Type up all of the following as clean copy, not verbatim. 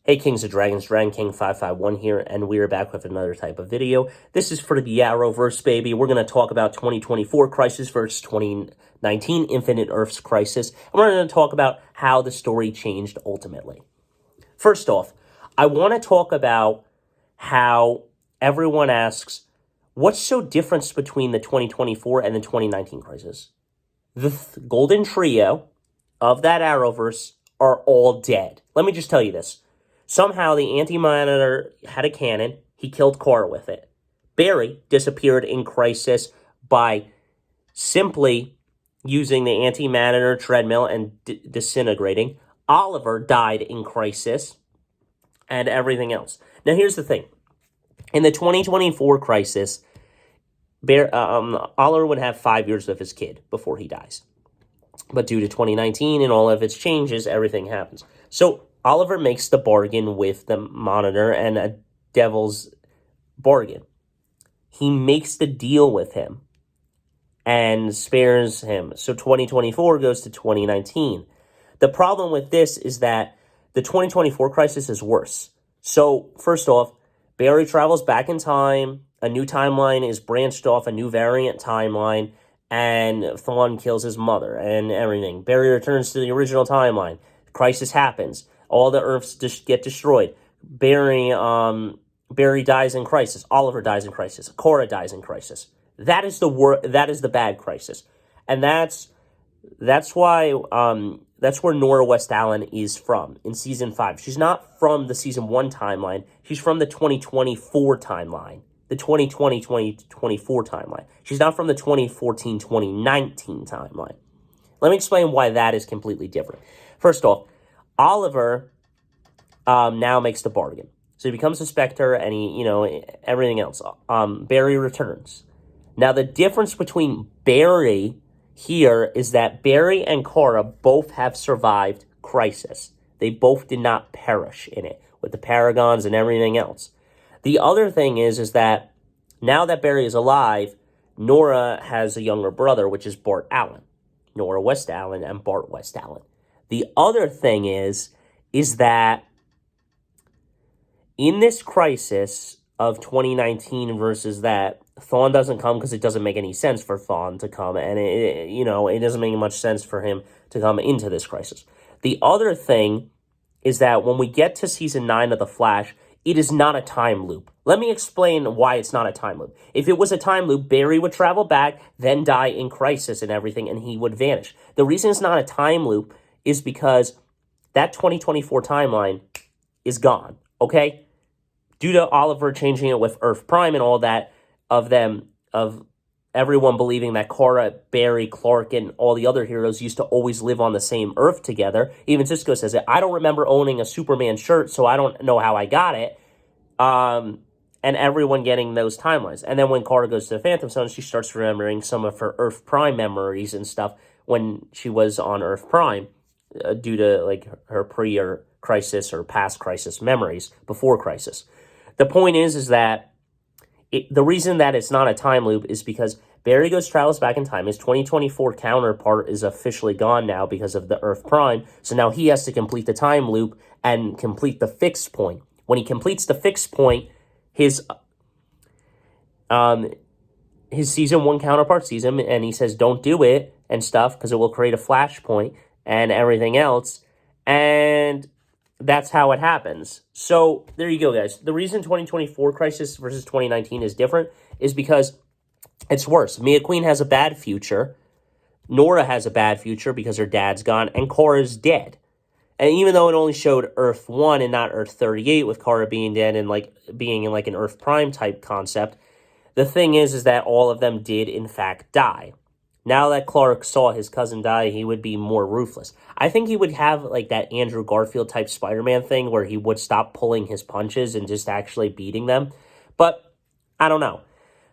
Hey Kings of Dragons, Dragon King 551 here, and we are back with another type of video. This is for the Arrowverse, baby. We're going to talk about 2024 Crisis versus 2019 Infinite Earths Crisis, and we're going to talk about how the story changed ultimately. First off, I want to talk about how everyone asks, what's so different between the 2024 and the 2019 Crisis? The Golden Trio of that Arrowverse are all dead. Let me just tell you this. Somehow the Anti-Monitor had a cannon. He killed Kara with it. Barry disappeared in Crisis by simply using the Anti-Monitor treadmill and disintegrating. Oliver died in Crisis and everything else. Now here's the thing. In the 2024 Crisis, Oliver would have 5 years with his kid before he dies. But due to 2019 and all of its changes, everything happens. So Oliver makes the bargain with the Monitor and a devil's bargain. He makes the deal with him and spares him. So 2024 goes to 2019. The problem with this is that the 2024 Crisis is worse. So first off, Barry travels back in time. A new timeline is branched off, a new variant timeline, and Thawne kills his mother and everything. Barry returns to the original timeline. Crisis happens. All the Earths get destroyed. Barry dies in Crisis. Oliver dies in Crisis. Kara dies in Crisis. That is the bad Crisis, and that's why that's where Nora West Allen is from in season 5. She's not from the season 1 timeline. She's from the 2024 timeline. The 2020-2024 timeline. She's not from the 2014-2019 timeline. Let me explain why that is completely different. First off, Oliver now makes the bargain. So he becomes a Spectre and everything else. Barry returns. Now the difference between Barry here is that Barry and Kara both have survived Crisis. They both did not perish in it with the Paragons and everything else. The other thing is that now that Barry is alive, Nora has a younger brother, which is Bart Allen. Nora West Allen and Bart West Allen. The other thing is that in this Crisis of 2019 versus that, Thawne doesn't come because it doesn't make any sense for Thawne to come, and it doesn't make much sense for him to come into this Crisis. The other thing is that when we get to season 9 of The Flash, it is not a time loop. Let me explain why it's not a time loop. If it was a time loop, Barry would travel back, then die in Crisis and everything, and he would vanish. The reason it's not a time loop is because that 2024 timeline is gone, okay? Due to Oliver changing it with Earth Prime and all that, of everyone believing that Kara, Barry, Clark, and all the other heroes used to always live on the same Earth together. Even Cisco says it. I don't remember owning a Superman shirt, so I don't know how I got it. And everyone getting those timelines. And then when Kara goes to the Phantom Zone, she starts remembering some of her Earth Prime memories and stuff when she was on Earth Prime, due to her pre or Crisis or past Crisis memories before Crisis. The point is that the reason that it's not a time loop is because Barry travels back in time. His 2024 counterpart is officially gone now because of the Earth Prime. So now he has to complete the time loop and complete the fixed point. When he completes the fixed point, his season 1 counterpart sees him and he says, don't do it and stuff because it will create a flashpoint and everything else. And that's how it happens. So there you go, guys. The reason 2024 Crisis versus 2019 is different is because it's worse. Mia Queen has a bad future. Nora has a bad future because her dad's gone. And Kara's dead. And even though it only showed Earth 1 and not Earth 38 with Kara being dead and being in an Earth Prime type concept, the thing is that all of them did in fact die. Now that Clark saw his cousin die, he would be more ruthless. I think he would have that Andrew Garfield type Spider-Man thing where he would stop pulling his punches and just actually beating them. But I don't know.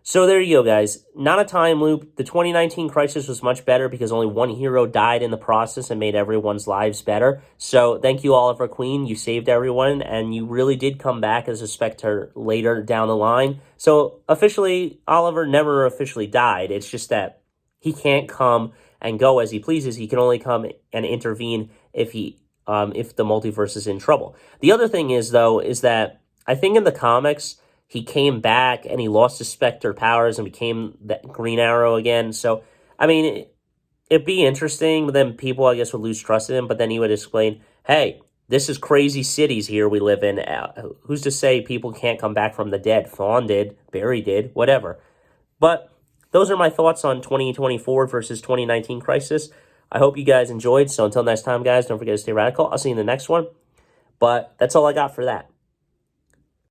So there you go, guys. Not a time loop. The 2019 Crisis was much better because only one hero died in the process and made everyone's lives better. So thank you, Oliver Queen. You saved everyone, and you really did come back as a Spectre later down the line. So officially, Oliver never officially died. It's just that he can't come and go as he pleases. He can only come and intervene if he if the multiverse is in trouble. The other thing is, though, is that I think in the comics, he came back and he lost his Spectre powers and became the Green Arrow again. So, I mean, it'd be interesting, but then people, I guess, would lose trust in him. But then he would explain, hey, this is crazy cities here we live in. Who's to say people can't come back from the dead? Thawne did, Barry did, whatever. But those are my thoughts on 2024 versus 2019 Crisis. I hope you guys enjoyed. So until next time, guys, don't forget to stay radical. I'll see you in the next one. But that's all I got for that.